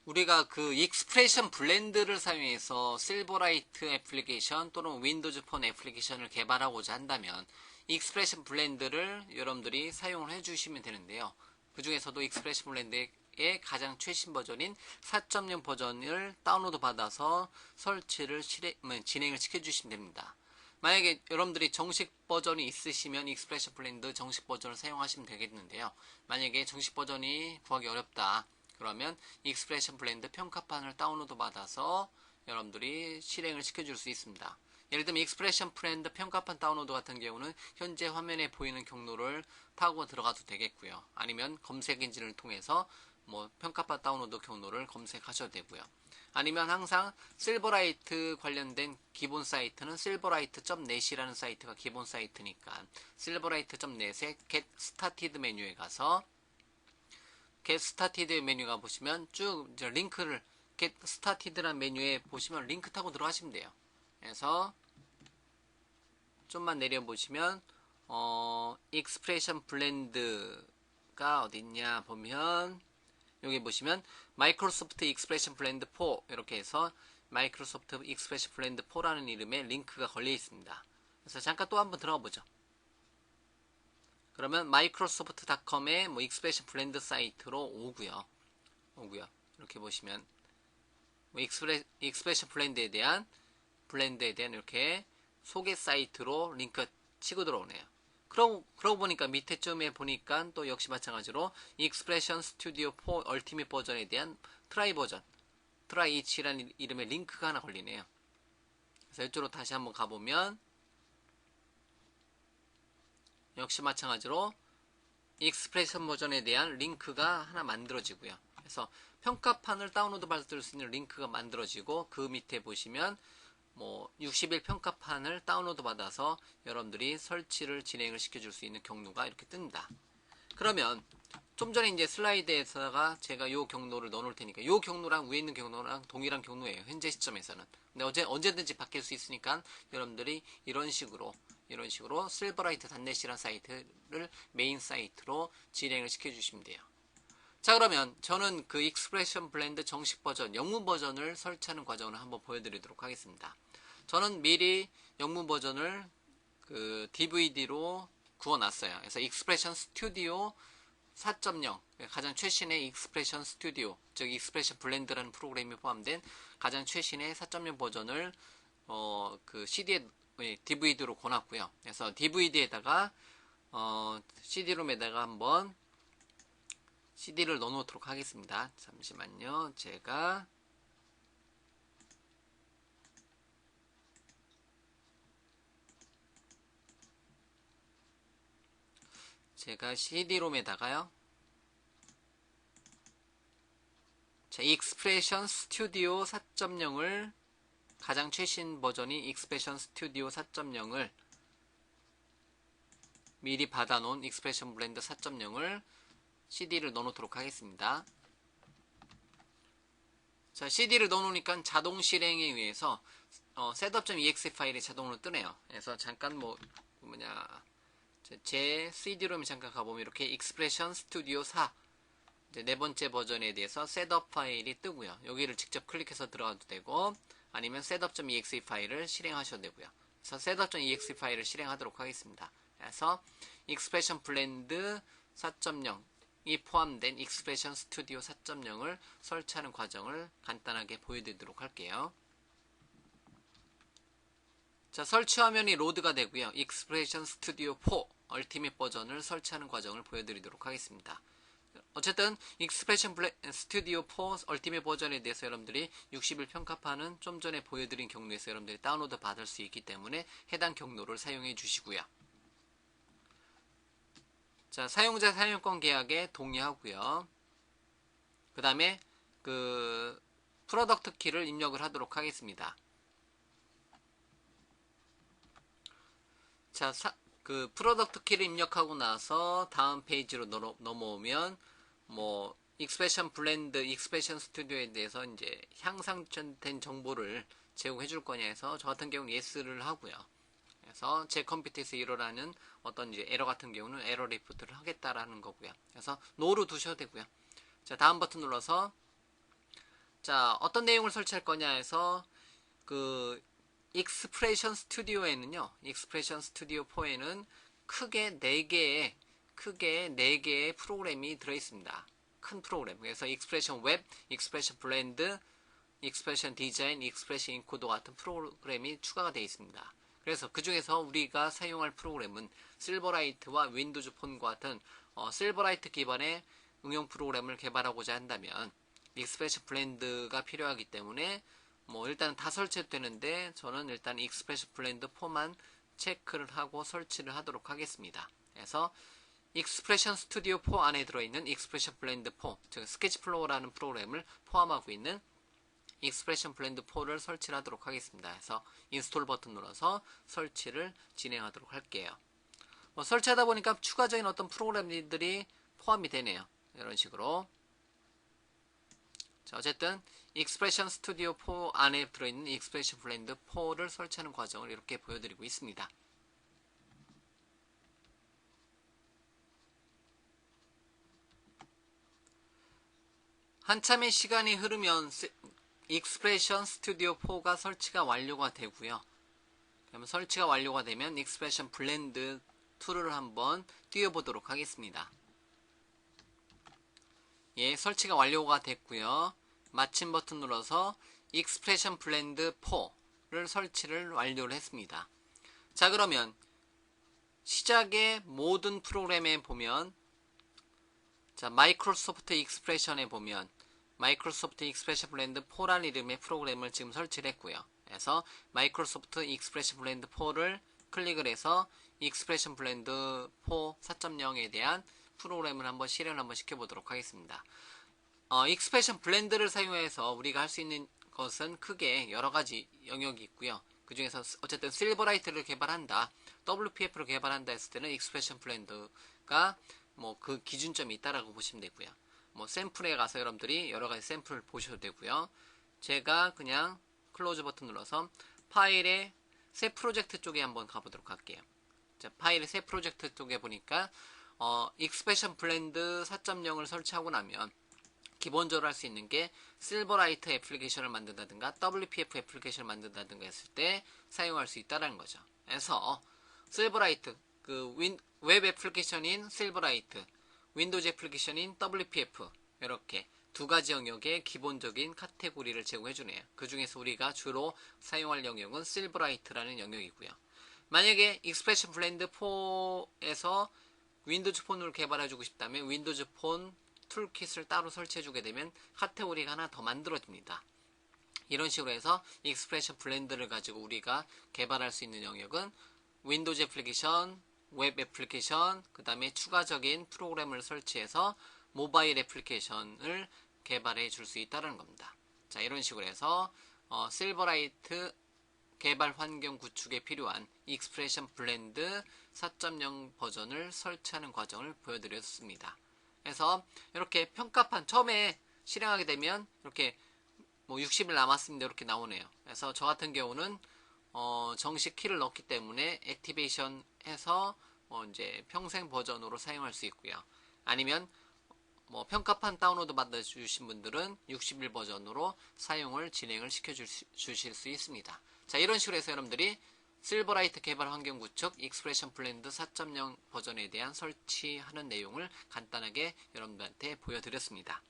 우리가 그 익스프레션 블렌드를 사용해서 실버라이트 애플리케이션 또는 윈도우즈 폰 애플리케이션을 개발하고자 한다면 익스프레션 블렌드를 여러분들이 사용을 해주시면 되는데요. 그 중에서도 익스프레션 블렌드의 가장 최신 버전인 4.0 버전을 다운로드 받아서 설치를 진행을 시켜주시면 됩니다. 만약에 여러분들이 정식 버전이 있으시면 익스프레션 블렌드 정식 버전을 사용하시면 되겠는데요. 만약에 정식 버전이 구하기 어렵다. 그러면 익스프레션 블렌드 평가판을 다운로드 받아서 여러분들이 실행을 시켜줄 수 있습니다. 예를 들면 익스프레션 블렌드 평가판 다운로드 같은 경우는 현재 화면에 보이는 경로를 타고 들어가도 되겠고요. 아니면 검색 엔진을 통해서 평가판 다운로드 경로를 검색하셔도 되고요. 아니면 항상 실버라이트 관련된 기본 사이트는 silverlight.net이라는 사이트가 기본 사이트니까 silverlight.net의 get started 메뉴에 가서 get started 메뉴가 보시면 쭉 이제 링크를 get started라는 메뉴에 보시면 링크 타고 들어가시면 돼요. 그래서 좀만 내려보시면 익스프레션 블렌드가 어딨냐 보면 여기 보시면 마이크로소프트 익스프레션 블렌드 4 이렇게 해서 마이크로소프트 익스프레션 블렌드 4라는 이름의 링크가 걸려 있습니다. 그래서 잠깐 또 한번 들어가 보죠. 그러면 마이크로소프트.com의 익스프레션 블렌드 사이트로 오고요. 이렇게 보시면 익스프레션 블렌드에 대한 이렇게 소개 사이트로 링크 치고 들어오네요. 그러고 보니까 밑에쯤에 보니까 또 역시 마찬가지로 익스프레션 스튜디오 4 얼티밋 버전에 대한 트라이 이치라는 이름의 링크가 하나 걸리네요. 그래서 이쪽으로 다시 한번 가보면 역시 마찬가지로 익스프레션 버전에 대한 링크가 하나 만들어지고요. 그래서 평가판을 다운로드 받을 수 있는 링크가 만들어지고 그 밑에 보시면 60일 평가판을 다운로드 받아서 여러분들이 설치를 진행을 시켜줄 수 있는 경로가 이렇게 뜹니다. 그러면 좀 전에 이제 슬라이드에다가 제가 요 경로를 넣어놓을 테니까 요 경로랑 위에 있는 경로랑 동일한 경로예요. 현재 시점에서는. 근데 언제든지 바뀔 수 있으니까 여러분들이 이런 식으로 silverlight.net이라는 사이트를 메인 사이트로 진행을 시켜주시면 돼요. 자, 그러면 저는 그 익스프레션 블렌드 정식 버전, 영문 버전을 설치하는 과정을 한번 보여드리도록 하겠습니다. 저는 미리 영문 버전을 그 DVD로 구워놨어요. 그래서 익스프레션 스튜디오 4.0, 가장 최신의 익스프레션 스튜디오, 즉 익스프레션 블렌드라는 프로그램이 포함된 가장 최신의 4.0 버전을 그 CD에 DVD로 고놨고요. 그래서 DVD에다가 CD롬에다가 한번 CD를 넣어놓도록 하겠습니다. 잠시만요. 제가 CD롬에다가요. 자, 익스프레션 스튜디오 4.0을 가장 최신 버전이 익스프레션 스튜디오 4.0을 미리 받아놓은 익스프레션 블렌드 4.0을 CD를 넣어놓도록 하겠습니다. 자, CD를 넣어놓으니까 자동 실행에 의해서 setup.exe 파일이 자동으로 뜨네요. 그래서 잠깐 제 CD롬에 잠깐 가보면 이렇게 익스프레션 스튜디오 4 네 번째 버전에 대해서 셋업 파일이 뜨고요. 여기를 직접 클릭해서 들어가도 되고 아니면 setup.exe 파일을 실행하셔도 되고요. 그래서 setup.exe 파일을 실행하도록 하겠습니다. 그래서 익스프레션 블렌드 4.0이 포함된 익스프레션 스튜디오 4.0을 설치하는 과정을 간단하게 보여드리도록 할게요. 자, 설치 화면이 로드가 되고요. 익스프레션 스튜디오 4 얼티밋 버전을 설치하는 과정을 보여드리도록 하겠습니다. 어쨌든 익스프레션 스튜디오 4 얼티밋 버전에 대해서 여러분들이 60일 평가판은 좀 전에 보여드린 경로에서 여러분들이 다운로드 받을 수 있기 때문에 해당 경로를 사용해 주시고요. 자, 사용자 사용권 계약에 동의하고요. 그 다음에 그 프로덕트 키를 입력을 하도록 하겠습니다. 자, 그 프로덕트 키를 입력하고 나서 다음 페이지로 넘어오면 익스프레션 블렌드, 익스프레션 스튜디오에 대해서 이제 향상된 정보를 제공해 줄 거냐 해서 저 같은 경우는 예스를 하고요. 그래서 제 컴퓨터에서 일어나는 어떤 이제 에러 같은 경우는 에러 리포트를 하겠다라는 거고요. 그래서 노로 두셔도 되고요. 자, 다음 버튼 눌러서 자, 어떤 내용을 설치할 거냐 해서 그 익스프레션 스튜디오에는요. 익스프레션 스튜디오 4에는 크게 4개의 프로그램이 들어 있습니다. 큰 프로그램. 그래서 익스프레션 웹, 익스프레션 블렌드, 익스프레션 디자인, 익스프레션 인코더 같은 프로그램이 추가가 되어 있습니다. 그래서 그 중에서 우리가 사용할 프로그램은 실버라이트와 윈도우즈 폰과 같은 실버라이트 기반의 응용 프로그램을 개발하고자 한다면 익스프레션 블렌드가 필요하기 때문에 뭐 일단 다 설치해도 되는데 저는 일단 익스프레션 블렌드 4만 체크를 하고 설치를 하도록 하겠습니다. 그래서 익스프레션 스튜디오 4 안에 들어있는 익스프레션 블렌드 4, 즉 스케치 플로어라는 프로그램을 포함하고 있는 익스프레션 블렌드 4를 설치를 하도록 하겠습니다. 그래서 인스톨 버튼 눌러서 설치를 진행하도록 할게요. 설치하다 보니까 추가적인 어떤 프로그램들이 포함이 되네요. 이런 식으로. 자, 어쨌든 익스프레션 스튜디오 4 안에 들어있는 익스프레션 블렌드 4를 설치하는 과정을 이렇게 보여드리고 있습니다. 한참의 시간이 흐르면 익스프레션 스튜디오 4가 설치가 완료가 되고요. 그러면 설치가 완료가 되면 익스프레션 블렌드 2를 한번 띄워보도록 하겠습니다. 예, 설치가 완료가 됐고요. 마침 버튼 눌러서 익스프레션 블렌드 4를 설치를 완료를 했습니다. 자, 그러면 시작의 모든 프로그램에 보면 자, 마이크로소프트 익스프레션에 보면 마이크로소프트 익스프레션 블렌드 4라는 이름의 프로그램을 지금 설치를 했고요. 그래서 마이크로소프트 익스프레션 블렌드 4를 클릭을 해서 익스프레션 블렌드 4 4.0에 대한 프로그램을 한번 실행을 한번 시켜보도록 하겠습니다. 익스프레션 블렌드를 사용해서 우리가 할 수 있는 것은 크게 여러가지 영역이 있고요. 그 중에서 어쨌든 실버라이트를 개발한다, WPF를 개발한다 했을 때는 익스프레션 블렌드가 뭐 그 기준점이 있다라고 보시면 되고요. 뭐 샘플에 가서 여러분들이 여러가지 샘플을 보셔도 되고요. 제가 그냥 클로즈 버튼 눌러서 파일의 새 프로젝트 쪽에 한번 가보도록 할게요. 자, 파일의 새 프로젝트 쪽에 보니까 익스프레션 블렌드 4.0을 설치하고 나면 기본적으로 할 수 있는 게 실버라이트 애플리케이션을 만든다든가 WPF 애플리케이션을 만든다든가 했을 때 사용할 수 있다는 거죠. 그래서 실버라이트, 웹 애플리케이션인 실버라이트, 윈도우즈 애플리케이션인 WPF, 이렇게 두 가지 영역의 기본적인 카테고리를 제공해주네요. 그 중에서 우리가 주로 사용할 영역은 실버라이트라는 영역이고요. 만약에 익스프레션 블렌드 4에서 윈도우즈 폰을 개발해주고 싶다면 윈도우즈 폰 툴킷을 따로 설치해주게 되면 카테고리가 하나 더 만들어집니다. 이런 식으로 해서 익스프레션 블렌드를 가지고 우리가 개발할 수 있는 영역은 윈도우즈 애플리케이션, 웹 애플리케이션, 그 다음에 추가적인 프로그램을 설치해서 모바일 애플리케이션을 개발해 줄 수 있다는 겁니다. 자, 이런 식으로 해서 실버라이트 개발 환경 구축에 필요한 익스프레션 블렌드 4.0 버전을 설치하는 과정을 보여드렸습니다. 그래서 이렇게 평가판 처음에 실행하게 되면 이렇게 뭐 60일 남았습니다 이렇게 나오네요. 그래서 저 같은 경우는 정식 키를 넣기 때문에 액티베이션 해서 이제 평생 버전으로 사용할 수 있고요. 아니면 뭐 평가판 다운로드 받아주신 분들은 60일 버전으로 사용을 진행을 시켜주실 수 있습니다. 자, 이런 식으로 해서 여러분들이 실버라이트 개발 환경 구축 익스프레션 블렌드 4.0 버전에 대한 설치하는 내용을 간단하게 여러분들한테 보여드렸습니다.